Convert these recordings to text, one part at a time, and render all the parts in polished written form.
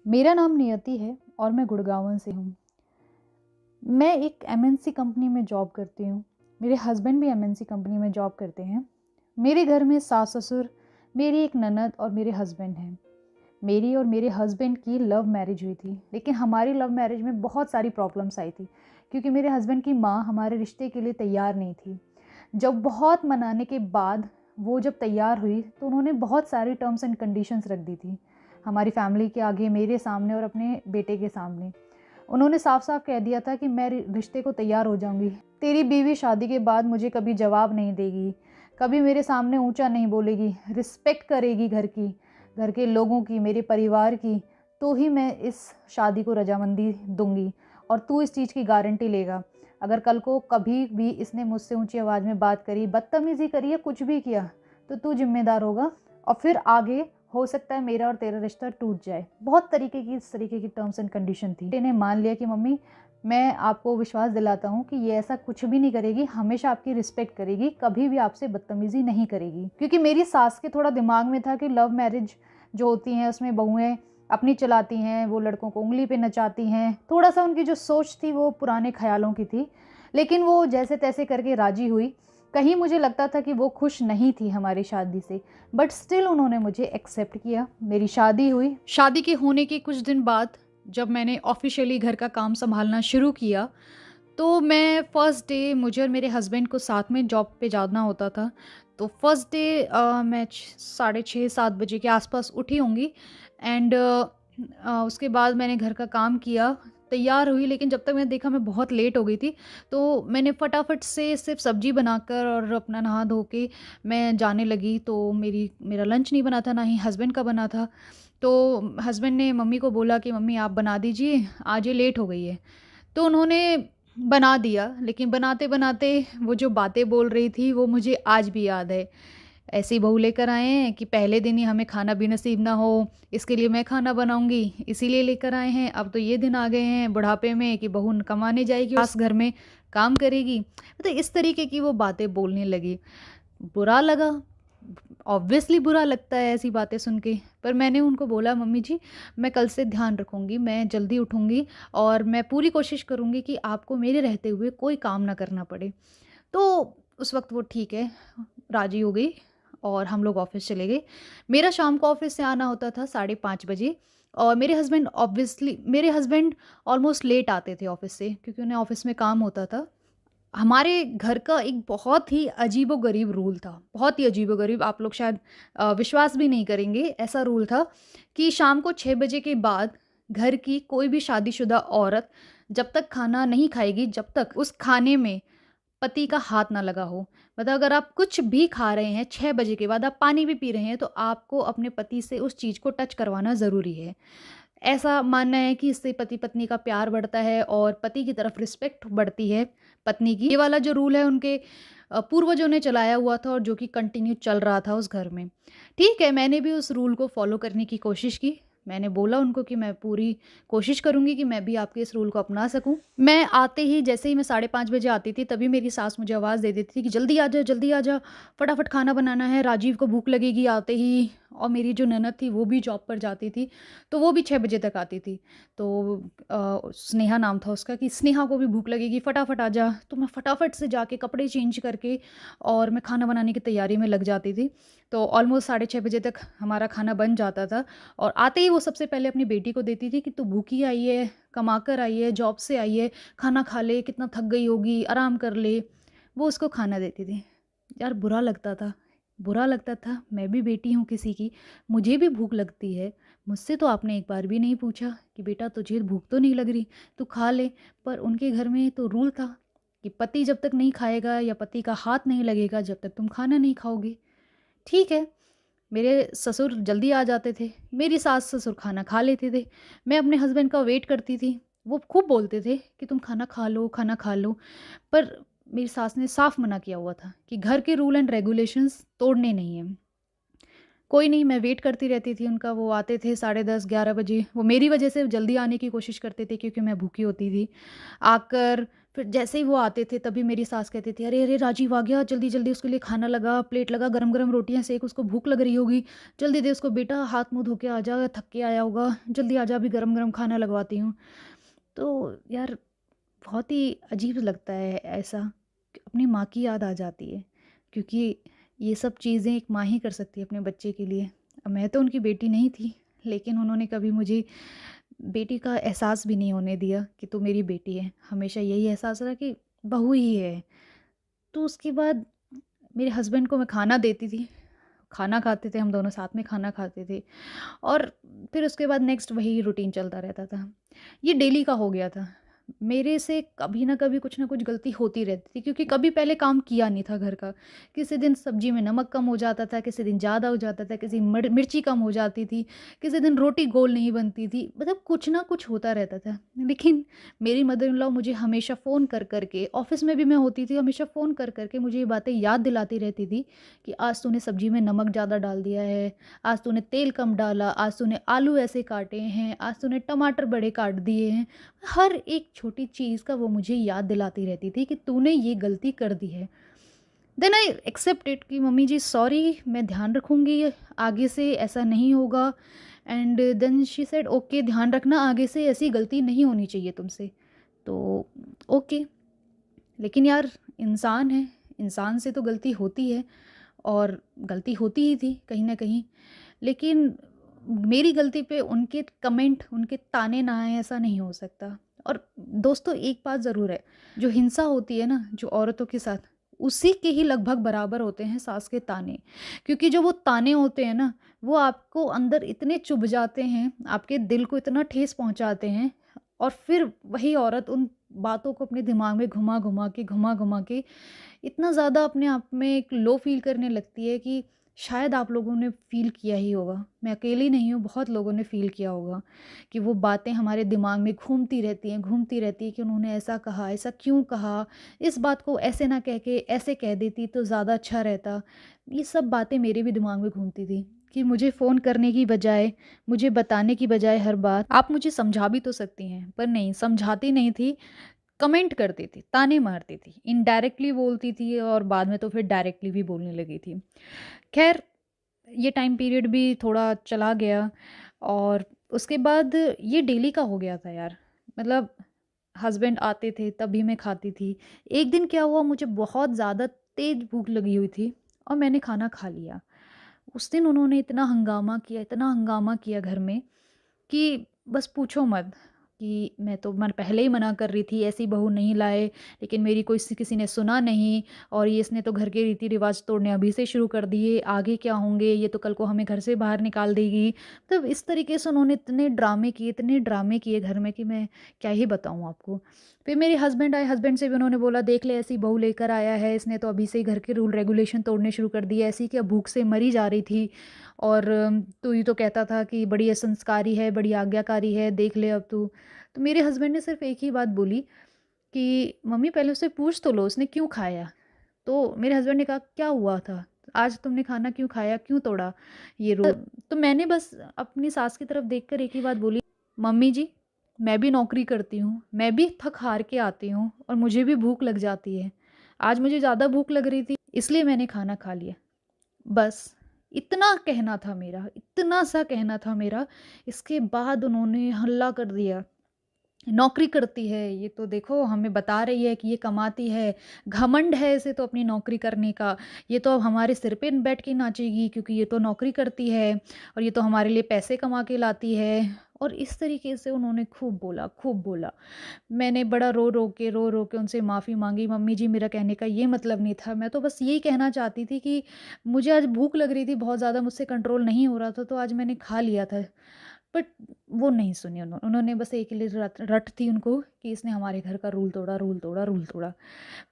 मेरा नाम नियति है और मैं गुड़गांव से हूँ। मैं एक एमएनसी कंपनी में जॉब करती हूँ। मेरे हस्बैंड भी एमएनसी कंपनी में जॉब करते हैं। मेरे घर में सास-ससुर, मेरी एक ननद और मेरे हस्बैंड हैं। मेरी और मेरे हस्बैंड की लव मैरिज हुई थी, लेकिन हमारी लव मैरिज में बहुत सारी प्रॉब्लम्स आई थी, क्योंकि मेरे हस्बैंड की माँ हमारे रिश्ते के लिए तैयार नहीं थी। जब बहुत मनाने के बाद वो जब तैयार हुई, तो उन्होंने बहुत सारी टर्म्स एंड कंडीशंस रख दी थी, हमारी फैमिली के आगे, मेरे सामने और अपने बेटे के सामने। उन्होंने साफ-साफ कह दिया था कि मैं रिश्ते को तैयार हो जाऊँगी। तेरी बीवी शादी के बाद मुझे कभी जवाब नहीं देगी, कभी मेरे सामने ऊँचा नहीं बोलेगी, रिस्पेक्ट करेगी घर की, घर के लोगों की, मेरे परिवार की, तो ही मैं इस शादी को रज़ामंदी दूँगी और तू इस चीज़ की गारंटी लेगा। अगर कल को कभी भी इसने मुझसे ऊँची आवाज़ में बात करी, बदतमीज़ी करी या कुछ भी किया, तो तू ज़िम्मेदार होगा और फिर आगे हो सकता है मेरा और तेरा रिश्ता टूट जाए। बहुत तरीके की इस तरीके की टर्म्स एंड कंडीशन थी। इन्हें मान लिया कि मम्मी, मैं आपको विश्वास दिलाता हूँ कि ये ऐसा कुछ भी नहीं करेगी, हमेशा आपकी रिस्पेक्ट करेगी, कभी भी आपसे बदतमीज़ी नहीं करेगी। क्योंकि मेरी सास के थोड़ा दिमाग में था कि लव मैरिज जो होती हैं उसमें बहुएँ अपनी चलाती हैं, वो लड़कों को उँगली पे नचाती हैं। थोड़ा-सा उनकी जो सोच थी वो पुराने ख़्यालों की थी। लेकिन वो जैसे-तैसे करके राज़ी हुई। कहीं मुझे लगता था कि वो खुश नहीं थी हमारी शादी से, बट स्टिल उन्होंने मुझे एक्सेप्ट किया। मेरी शादी हुई। शादी के होने के कुछ दिन बाद जब मैंने ऑफ़िशियली घर का काम सँभालना शुरू किया, तो मैं फर्स्ट डे मुझे और मेरे हस्बैंड को साथ में जॉब पे जाना होता था। तो फर्स्ट डे मैं साढ़े 6-7 बजे के आसपास उठी होंगी एंड उसके बाद मैंने घर का काम किया, तैयार हुई, लेकिन जब तक मैंने देखा मैं बहुत लेट हो गई थी, तो मैंने फटाफट से सिर्फ़ सब्ज़ी बनाकर और अपना नहा धो के मैं जाने लगी। तो मेरा लंच नहीं बना था, ना ही हस्बैंड का बना था। तो हस्बैंड ने मम्मी को बोला कि मम्मी आप बना दीजिए, आज ये लेट हो गई है। तो उन्होंने बना दिया, लेकिन बनाते-बनाते वो जो बातें बोल रही थी वो मुझे आज भी याद है। ऐसी बहू लेकर आए हैं कि पहले दिन ही हमें खाना भी नसीब ना हो, इसके लिए मैं खाना बनाऊँगी, इसीलिए लेकर आए हैं। अब तो ये दिन आ गए हैं बुढ़ापे में कि बहू कमाने जाएगी, सास घर में काम करेगी। तो इस तरीके की वो बातें बोलने लगी। बुरा लगा, ऑब्वियसली बुरा लगता है ऐसी बातें सुन के, पर मैंने उनको बोला मम्मी जी, मैं कल से ध्यान रखूँगी, मैं जल्दी उठूँगी और मैं पूरी कोशिश करूँगी कि आपको मेरे रहते हुए कोई काम ना करना पड़े। तो उस वक़्त वो ठीक है, राज़ी हो गई और हम लोग ऑफ़िस चले गए। मेरा शाम को ऑफ़िस से आना होता था 5:30 बजे और मेरे हस्बैंड ऑलमोस्ट लेट आते थे ऑफ़िस से, क्योंकि उन्हें ऑफ़िस में काम होता था। हमारे घर का एक बहुत ही अजीबो-गरीब रूल था, बहुत ही अजीबो-गरीब, आप लोग शायद विश्वास भी नहीं करेंगे, ऐसा रूल था कि शाम को 6 बजे के बाद घर की कोई भी शादीशुदा औरत जब तक खाना नहीं खाएगी, जब तक उस खाने में पति का हाथ ना लगा हो। मतलब अगर आप कुछ भी खा रहे हैं 6 बजे के बाद, आप पानी भी पी रहे हैं, तो आपको अपने पति से उस चीज़ को टच करवाना ज़रूरी है। ऐसा मानना है कि इससे पति-पत्नी का प्यार बढ़ता है और पति की तरफ रिस्पेक्ट बढ़ती है पत्नी की। ये वाला जो रूल है उनके पूर्वजों ने चलाया हुआ था और जो कि कंटिन्यू चल रहा था उस घर में। ठीक है, मैंने भी उस रूल को फ़ॉलो करने की कोशिश की। मैंने बोला उनको कि मैं पूरी कोशिश करूँगी कि मैं भी आपके इस रूल को अपना सकूँ। मैं आते ही, जैसे ही मैं 5:30 बजे आती थी, तभी मेरी सास मुझे आवाज़ दे देती थी कि जल्दी आ जा, फटाफट खाना बनाना है, राजीव को भूख लगेगी आते ही। और मेरी जो ननद थी वो भी जॉब पर जाती थी, तो वो भी 6 बजे तक आती थी। तो स्नेहा नाम था उसका, कि स्नेहा को भी भूख लगेगी, फटाफट आ जा। तो मैं फटाफट से जाके कपड़े चेंज करके और मैं खाना बनाने की तैयारी में लग जाती थी। तो ऑलमोस्ट 6:30 बजे तक हमारा खाना बन जाता था और आते ही वो सबसे पहले अपनी बेटी को देती थी कि तू भूखी आई है, कमा कर आई है, जॉब से आई है, खाना खा ले, कितना थक गई होगी, आराम कर ले। वो उसको खाना देती थी। यार बुरा लगता था, मैं भी बेटी हूँ किसी की, मुझे भी भूख लगती है। मुझसे तो आपने एक बार भी नहीं पूछा कि बेटा तुझे भूख तो नहीं लग रही, तू खा ले। पर उनके घर में तो रूल था कि पति जब तक नहीं खाएगा या पति का हाथ नहीं लगेगा, जब तक तुम खाना नहीं खाओगे। ठीक है, मेरे ससुर जल्दी आ जाते थे, मेरी सास-ससुर खाना खा लेते थे। मैं अपने हस्बैंड का वेट करती थी। वो खूब बोलते थे कि तुम खाना खा लो। पर मेरी सास ने साफ मना किया हुआ था कि घर के रूल एंड रेगुलेशंस तोड़ने नहीं हैं। कोई नहीं, मैं वेट करती रहती थी उनका। वो आते थे 10:30-11 बजे। वो मेरी वजह से जल्दी आने की कोशिश करते थे क्योंकि मैं भूखी होती थी। आकर फिर जैसे ही वो आते थे तभी मेरी सास कहती थी, "अरे, अरे राजीव आ गया, जल्दी-जल्दी उसके लिए खाना लगा, प्लेट लगा, गरम-गरम रोटियाँ सेक, उसको भूख लग रही होगी, जल्दी दे उसको बेटा, हाथ-मुँह धो के आ जा, थक के आया होगा, जल्दी आ जा अभी गरम-गरम खाना लगवाती हूँ।" तो यार बहुत ही अजीब लगता है ऐसा, कि अपनी माँ की याद आ जाती है, क्योंकि ये सब चीज़ें एक माँ ही कर सकती है अपने बच्चे के लिए। अब मैं तो उनकी बेटी नहीं थी, लेकिन उन्होंने कभी मुझे बेटी का एहसास भी नहीं होने दिया कि तू मेरी बेटी है। हमेशा यही एहसास रहा कि बहू ही है। तो उसके बाद मेरे हस्बैंड को मैं खाना देती थी, खाना खाते थे, हम दोनों साथ में खाना खाते थे, और फिर उसके बाद नेक्स्ट वही रूटीन चलता रहता था। ये डेली का हो गया था। मेरे से कभी न कभी कुछ न कुछ गलती होती रहती थी, क्योंकि कभी पहले काम किया नहीं था घर का। किसी दिन सब्ज़ी में नमक कम हो जाता था, किसी दिन ज़्यादा हो जाता था, किसी मिर्ची कम हो जाती थी, किसी दिन रोटी गोल नहीं बनती थी। मतलब कुछ ना कुछ होता रहता था। लेकिन मेरी मदर इन लॉ मुझे हमेशा फ़ोन कर कर के, ऑफ़िस में भी मैं होती थी, हमेशा फ़ोन कर कर के मुझे ये बातें याद दिलाती रहती थी कि आज तूने सब्ज़ी में नमक ज़्यादा डाल दिया है, आज तूने तेल कम डाला, आज तूने आलू ऐसे काटे हैं, आज तूने टमाटर बड़े काट दिए हैं। हर एक छोटी चीज़ का वो मुझे याद दिलाती रहती थी कि तूने ये गलती कर दी है। देन आई एक्सेप्ट इट कि मम्मी जी सॉरी, मैं ध्यान रखूँगी, आगे से ऐसा नहीं होगा। And then she said okay, ध्यान रखना, आगे से ऐसी गलती नहीं होनी चाहिए तुमसे। तो ओके, लेकिन यार इंसान है, इंसान से तो गलती होती है, और गलती होती ही थी कहीं न कहीं। लेकिन मेरी गलती पे उनके कमेंट, उनके ताने ना आएँ, ऐसा नहीं हो सकता। और दोस्तों एक बात ज़रूर है, जो हिंसा होती है ना, जो औरतों के साथ, उसी के ही लगभग बराबर होते हैं सास के ताने। क्योंकि जो वो ताने होते हैं ना, वो आपको अंदर इतने चुभ जाते हैं, आपके दिल को इतना ठेस पहुँचाते हैं, और फिर वही औरत उन बातों को अपने दिमाग में घुमा-घुमा के इतना ज़्यादा अपने आप में एक लो फ़ील करने लगती है कि शायद आप लोगों ने फ़ील किया ही होगा। मैं अकेली नहीं हूँ, बहुत लोगों ने फ़ील किया होगा कि वो बातें हमारे दिमाग में घूमती रहती हैं कि उन्होंने ऐसा कहा, ऐसा क्यों कहा? इस बात को ऐसे ना कह के ऐसे कह देती तो ज़्यादा अच्छा रहता। ये सब बातें मेरे भी दिमाग में घूमती थी कि मुझे फ़ोन करने की बजाय, मुझे बताने की बजाय हर बात आप मुझे समझा भी तो सकती हैं, पर नहीं, समझाती नहीं थी, कमेंट करती थी, ताने मारती थी, इनडायरेक्टली बोलती थी, और बाद में तो फिर डायरेक्टली भी बोलने लगी थी। ख़ैर, ये टाइम पीरियड भी थोड़ा चला गया, और उसके बाद ये डेली का हो गया था यार। मतलब हस्बैंड आते थे तभी मैं खाती थी। एक दिन क्या हुआ, मुझे बहुत ज़्यादा तेज़ भूख लगी हुई थी, और मैंने खाना खा लिया। उस दिन उन्होंने इतना हंगामा किया घर में कि बस पूछो मत। कि मैं पहले ही मना कर रही थी, ऐसी बहू नहीं लाए, लेकिन मेरी कोई किसी ने सुना नहीं, और ये इसने तो घर के रीति रिवाज तोड़ने अभी से शुरू कर दिए, आगे क्या होंगे, ये तो कल को हमें घर से बाहर निकाल देगी। मतलब इस तरीके से उन्होंने इतने ड्रामे किए घर में कि मैं क्या ही बताऊँ आपको। फिर मेरे हस्बैंड आए, हस्बैंड से भी उन्होंने बोला, देख ले ऐसी बहू लेकर आया है, इसने तो अभी से ही घर के रूल रेगुलेशन तोड़ने शुरू कर दिए, ऐसी क्या भूख से मरी जा रही थी, और तू ही तो कहता था कि बड़ी संस्कारी है, बड़ी आज्ञाकारी है, देख ले अब तू। तो मेरे हस्बैंड ने सिर्फ़ एक ही बात बोली कि मम्मी पहले उससे पूछ तो लो उसने क्यों खाया? तो मेरे हस्बैंड ने कहा, क्या हुआ था? आज तुमने खाना क्यों खाया? क्यों तोड़ा ये रूल? तो मैंने बस अपनी सास की तरफ देखकर एक ही बात बोली, मम्मी जी, मैं भी नौकरी करती हूँ, मैं भी थक-हार के आती हूँ, और मुझे भी भूख लग जाती है। आज मुझे ज़्यादा भूख लग रही थी, इसलिए मैंने खाना खा लिया। बस, इतना कहना था मेरा, इतना सा कहना था मेरा। इसके बाद उन्होंने हल्ला कर दिया, नौकरी करती है, ये तो देखो हमें बता रही है कि ये कमाती है, घमंड है इसे तो अपनी नौकरी करने का, ये तो अब हमारे सिर पे बैठ के नाचेगी क्योंकि ये तो नौकरी करती है, और ये तो हमारे लिए पैसे कमा के लाती है। और इस तरीके से उन्होंने खूब बोला, खूब बोला। मैंने बड़ा रो के उनसे माफ़ी माँगी, मम्मी जी मेरा कहने का ये मतलब नहीं था, मैं तो बस यही कहना चाहती थी कि मुझे आज भूख लग रही थी बहुत ज़्यादा, मुझसे कंट्रोल नहीं हो रहा था, तो आज मैंने खा लिया था। बट वो नहीं सुनी उन्होंने बस एक ही रट रट थी उनको कि इसने हमारे घर का रूल तोड़ा, रूल तोड़ा, रूल तोड़ा।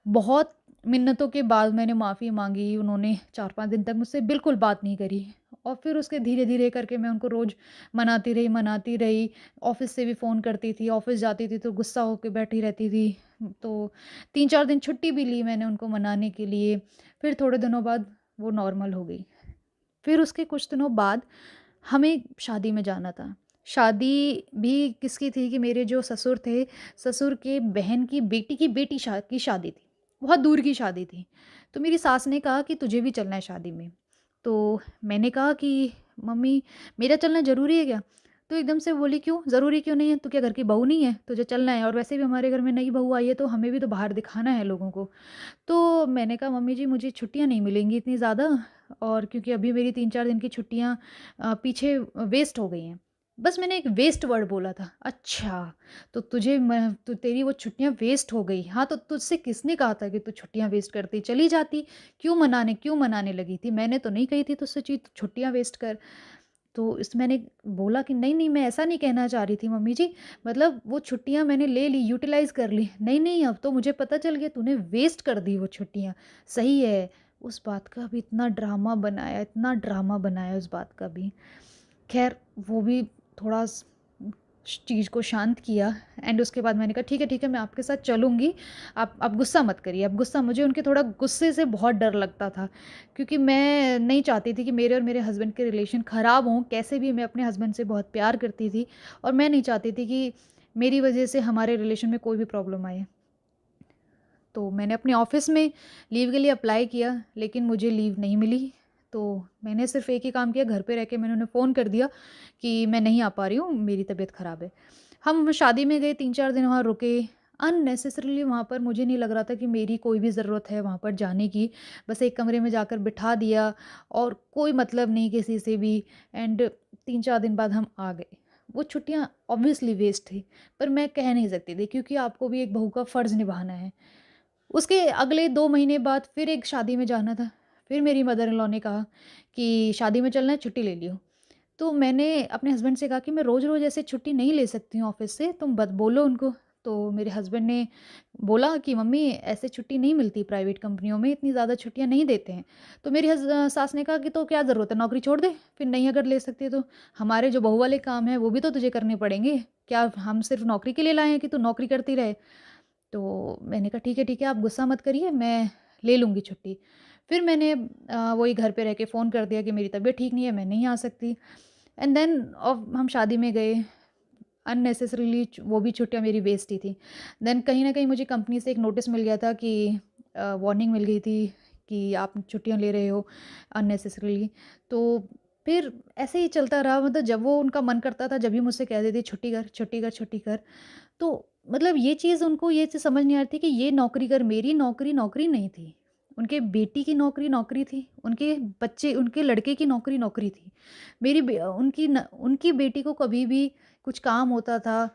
बहुत मिन्नतों के बाद मैंने माफ़ी माँगी, उन्होंने 4-5 दिन तक मुझसे बिल्कुल बात नहीं करी, और फिर उसके धीरे-धीरे करके मैं उनको रोज़ मनाती रही। ऑफ़िस से भी फ़ोन करती थी, ऑफ़िस जाती थी तो गुस्सा होके बैठी रहती थी। तो 3-4 दिन छुट्टी भी ली मैंने उनको मनाने के लिए, फिर थोड़े दिनों बाद वो नॉर्मल हो गई। फिर उसके कुछ दिनों बाद हमें शादी में जाना था। शादी भी किसकी थी कि मेरे जो ससुर थे, ससुर के बहन की बेटी की की शादी थी। बहुत दूर की शादी थी। तो मेरी सास ने कहा कि तुझे भी चलना है शादी में। तो मैंने कहा कि मम्मी मेरा चलना ज़रूरी है क्या? तो एकदम से बोली क्यों? ज़रूरी क्यों नहीं है? तू क्या घर की बहू नहीं है? तुझे चलना है, और वैसे भी हमारे घर में नई बहू आई है तो हमें भी तो बाहर दिखाना है लोगों को। तो मैंने कहा मम्मी जी मुझे छुट्टियाँ नहीं मिलेंगी इतनी ज़्यादा, और क्योंकि अभी मेरी 3-4 दिन की छुट्टियाँ पीछे वेस्ट हो गई हैं। बस मैंने एक वेस्ट वर्ड बोला था। अच्छा, तो तो तेरी वो छुट्टियाँ वेस्ट हो गई। हाँ, तो तुझसे किसने कहा था कि तू छुट्टियाँ वेस्ट करती? चली जाती। क्यों मनाने लगी थी? मैंने तो नहीं कही थी तुझसे छुट्टियाँ वेस्ट कर। तो इस मैंने बोला कि नहीं, मैं ऐसा नहीं कहना चाह रही थी मम्मी जी, मतलब वो छुट्टियाँ मैंने ले ली, यूटिलाइज़ कर ली। नहीं, अब तो मुझे पता चल गया तूने वेस्ट कर दी वो छुट्टियाँ। सही है, उस बात का भी इतना ड्रामा बनाया उस बात का भी। ख़ैर वो भी थोड़ा चीज़ को शांत किया, एंड उसके बाद मैंने कहा ठीक है, मैं आपके साथ चलूँगी। आप गुस्सा मत करिए, आप गुस्सा मुझे उनके थोड़ा गुस्से से बहुत डर लगता था, क्योंकि मैं नहीं चाहती थी कि मेरे और मेरे हस्बैंड के रिलेशन ख़राब हों। कैसे भी मैं अपने हस्बैंड से बहुत प्यार करती थी, और मैं नहीं चाहती थी कि मेरी वजह से हमारे रिलेशन में कोई भी प्रॉब्लम आए। तो मैंने अपने ऑफ़िस में लीव के लिए अप्लाई किया, लेकिन मुझे लीव नहीं मिली। तो मैंने सिर्फ़ एक ही काम किया, घर पे रह के मैंने उन्हें फ़ोन कर दिया कि मैं नहीं आ पा रही हूँ, मेरी तबीयत ख़राब है। हम शादी में गए, 3-4 दिन वहाँ रुके। अननेसेसरीली वहाँ पर मुझे नहीं लग रहा था कि मेरी कोई भी ज़रूरत है वहाँ पर जाने की। बस एक कमरे में जाकर बिठा दिया, और कोई मतलब नहीं किसी से भी, एंड 3-4 दिन बाद हम आ गए। वो छुट्टियाँ ऑब्वियसली वेस्ट थी, पर मैं कह नहीं सकती थी क्योंकि आपको भी एक बहू का फ़र्ज़ निभाना है। उसके अगले 2 महीने बाद फिर एक शादी में जाना था। फिर मेरी मदर इन लॉ ने कहा कि शादी में चलना है, छुट्टी ले लियो। तो मैंने अपने हस्बैंड से कहा कि मैं रोज़-रोज़ ऐसे छुट्टी नहीं ले सकती हूँ ऑफ़िस से, तुम बत बोलो उनको। तो मेरे हस्बैंड ने बोला कि मम्मी ऐसे छुट्टी नहीं मिलती प्राइवेट कंपनियों में, इतनी ज़्यादा छुट्टियाँ नहीं देते हैं। तो मेरी सास ने कहा कि तो क्या ज़रूरत है, नौकरी छोड़ दे, फिर नहीं अगर ले सकती है तो। हमारे जो बहू वाले काम हैं वो भी तो तुझे करने पड़ेंगे। क्या हम सिर्फ़ नौकरी के लिए लाए हैं कि तू नौकरी करती रहे? तो मैंने कहा ठीक है, आप गुस्सा मत करिए, मैं ले लूँगी छुट्टी। फिर मैंने वही घर पे रह के फ़ोन कर दिया कि मेरी तबीयत ठीक नहीं है, मैं नहीं आ सकती। एंड देन हम शादी में गए। अननेसेसरीली वो भी छुट्टियाँ मेरी वेस्ट ही थी। देन कहीं न कहीं मुझे कंपनी से एक नोटिस मिल गया था कि वार्निंग मिल गई थी कि आप छुट्टियाँ ले रहे हो अननेसेसरीली। तो फिर ऐसे ही चलता रहा, मतलब जब वो उनका मन करता था जब भी मुझसे कह देती छुट्टी कर, छुट्टी कर, छुट्टी कर। तो मतलब ये चीज़ उनको ये चीज़ समझ नहीं आ रही थी कि ये नौकरी कर, मेरी नौकरी नौकरी नहीं थी। उनके बेटी की नौकरी नौकरी थी, उनके लड़के की नौकरी नौकरी थी। उनकी बेटी को कभी भी कुछ काम होता था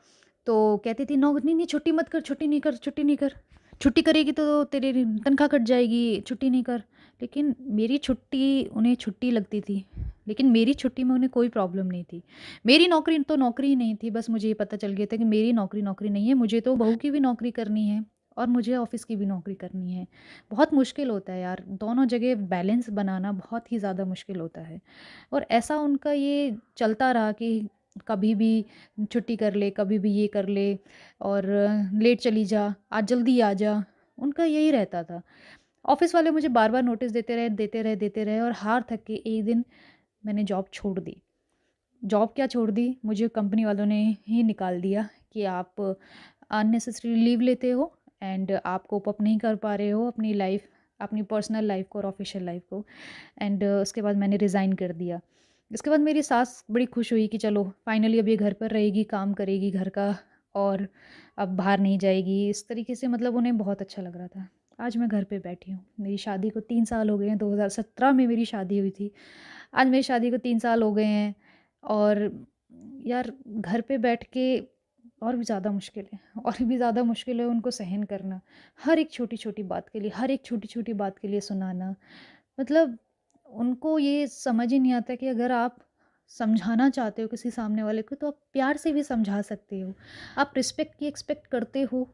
तो कहती थी नौ नहीं, नहीं छुट्टी मत कर, छुट्टी नहीं कर, छुट्टी नहीं कर। छुट्टी करेगी तो तेरी तनख्वाह कट जाएगी, छुट्टी नहीं कर। लेकिन मेरी छुट्टी उन्हें छुट्टी लगती थी, लेकिन मेरी छुट्टी में उन्हें कोई प्रॉब्लम नहीं थी। मेरी नौकरी तो नौकरी ही नहीं थी, बस मुझे ये पता चल गया था कि मेरी नौकरी नौकरी नहीं है, मुझे तो बहू की भी नौकरी करनी है और मुझे ऑफ़िस की भी नौकरी करनी है। बहुत मुश्किल होता है यार, दोनों जगह बैलेंस बनाना बहुत ही ज़्यादा मुश्किल होता है। और ऐसा उनका ये चलता रहा कि कभी भी छुट्टी कर ले, कभी भी ये कर ले, और लेट चली जा, आज जल्दी आ जा, उनका यही रहता था। ऑफ़िस वाले मुझे बार-बार नोटिस देते रहे, और हार थक के एक दिन मैंने जॉब छोड़ दी। जॉब क्या छोड़ दी, मुझे कंपनी वालों ने ही निकाल दिया कि आप अननेसेसरी लीव लेते हो, एंड आप कोप अप नहीं कर पा रहे हो अपनी लाइफ़, अपनी पर्सनल लाइफ़ को और ऑफ़िशियल लाइफ़ को। एंड उसके बाद मैंने रिज़ाइन कर दिया। इसके बाद मेरी सास बड़ी खुश हुई कि चलो फाइनली अब ये घर पर रहेगी, काम करेगी घर का, और अब बाहर नहीं जाएगी। इस तरीके से मतलब उन्हें बहुत अच्छा लग रहा था। आज मैं घर पे बैठी हूँ। मेरी शादी को 3 साल हो गए हैं, 2017 में मेरी शादी हुई थी। आज मेरी शादी को 3 साल हो गए हैं, और यार घर पे बैठ के और भी ज़्यादा मुश्किल है, और भी ज़्यादा मुश्किल है उनको सहन करना। हर एक छोटी-छोटी बात के लिए, हर एक छोटी-छोटी बात के लिए सुनाना। मतलब उनको ये समझ ही नहीं आता कि अगर आप समझाना चाहते हो किसी सामने वाले को तो आप प्यार से भी समझा सकते हो। आप रिस्पेक्ट की एक्सपेक्ट करते हो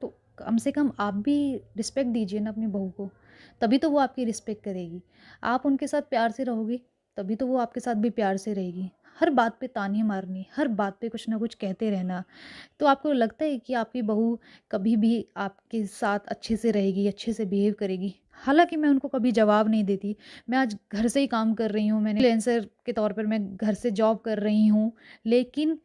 तो कम से कम आप भी रिस्पेक्ट दीजिए ना अपनी बहू को, तभी तो वो आपकी रिस्पेक्ट करेगी। आप उनके साथ प्यार से रहोगे, तभी तो वो आपके साथ भी प्यार से रहेगी। हर बात पे ताने मारनी, हर बात पे कुछ ना कुछ कहते रहना, तो आपको लगता है कि आपकी बहू कभी भी आपके साथ अच्छे से रहेगी, अच्छे से बिहेव करेगी? हालाँकि मैं उनको कभी जवाब नहीं देती। मैं आज घर से ही काम कर रही हूँ, मैंने फ्रीलांसर के तौर पर मैं घर से जॉब कर रही हूँ, लेकिन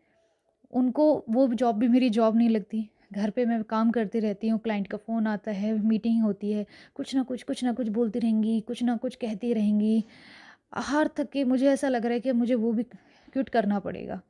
उनको वो जॉब भी मेरी जॉब नहीं लगती। घर पे मैं काम करती रहती हूँ, क्लाइंट का फ़ोन आता है, मीटिंग होती है, कुछ ना कुछ बोलती रहेंगी, कुछ ना कुछ कहती रहेंगी। हार थक के मुझे ऐसा लग रहा है कि अब मुझे वो भी क्विट करना पड़ेगा।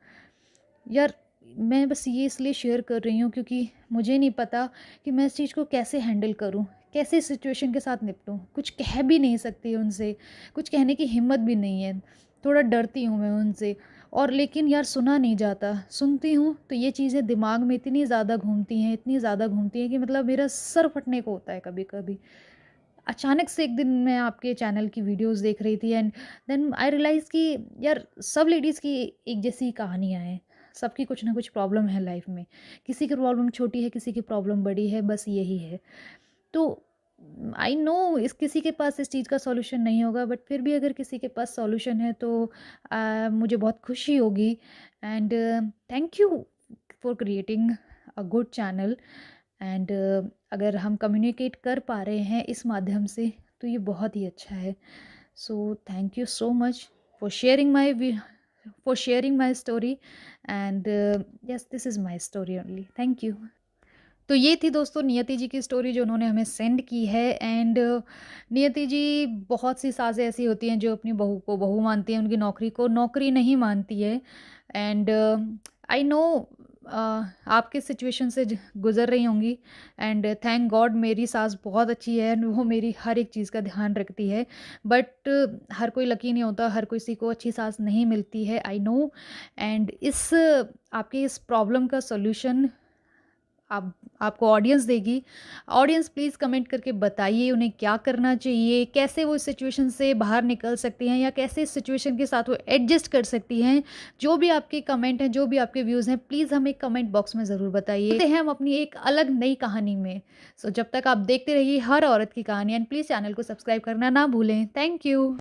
यार, मैं बस ये इसलिए शेयर कर रही हूँ क्योंकि मुझे नहीं पता कि मैं इस चीज़ को कैसे हैंडल करूँ, कैसे इस सिचुएशन के साथ निपटूँ। कुछ कह भी नहीं सकती उनसे, कुछ कहने की हिम्मत भी नहीं है। थोड़ा डरती हूँ मैं उनसे, और लेकिन यार सुना नहीं जाता। सुनती हूँ तो ये चीज़ें दिमाग में इतनी ज़्यादा घूमती हैं, इतनी ज़्यादा घूमती हैं कि मतलब मेरा सर फटने को होता है कभी-कभी। अचानक से एक दिन मैं आपके चैनल की वीडियोज़ देख रही थी, एंड देन आई रियलाइज़ कि यार सब लेडीज़ की एक जैसी कहानियाँ हैं। सबकी कुछ ना कुछ प्रॉब्लम है लाइफ़ में। किसी की प्रॉब्लम छोटी है, किसी की प्रॉब्लम बड़ी है, बस यही है। तो आई नो इस किसी के पास इस चीज़ का सॉल्यूशन नहीं होगा, बट फिर भी अगर किसी के पास सॉल्यूशन है तो मुझे बहुत खुशी होगी। And thank you for creating a good channel. And अगर हम कम्युनिकेट कर पा रहे हैं इस माध्यम से तो ये बहुत ही अच्छा है। So thank you so much for sharing my story. And yes, this is my story only. Thank you. तो ये थी दोस्तों नियति जी की स्टोरी जो उन्होंने हमें सेंड की है। एंड नियति जी, बहुत सी सासें ऐसी होती हैं जो अपनी बहू को बहू मानती हैं, उनकी नौकरी को नौकरी नहीं मानती है। एंड आई नो आपके सिचुएशन से गुजर रही होंगी। एंड थैंक गॉड मेरी सास बहुत अच्छी है एंड वो मेरी हर एक चीज़ का ध्यान रखती है। बट हर कोई लकी नहीं होता, हर किसी को अच्छी सास नहीं मिलती है, आई नो। एंड इस आपकी इस प्रॉब्लम का सॉल्यूशन आप आपको ऑडियंस देगी। ऑडियंस प्लीज़ कमेंट करके बताइए उन्हें क्या करना चाहिए, कैसे वो इस सिचुएशन से बाहर निकल सकती हैं या कैसे इस सिचुएशन के साथ वो एडजस्ट कर सकती हैं। जो भी आपके कमेंट हैं, जो भी आपके व्यूज़ हैं, प्लीज़ हमें कमेंट बॉक्स में ज़रूर बताइए। मिलते हैं हम अपनी एक अलग नई कहानी में। सो जब तक आप देखते रहिए हर औरत की कहानी, एंड प्लीज़ चैनल को सब्सक्राइब करना ना भूलें। Thank you.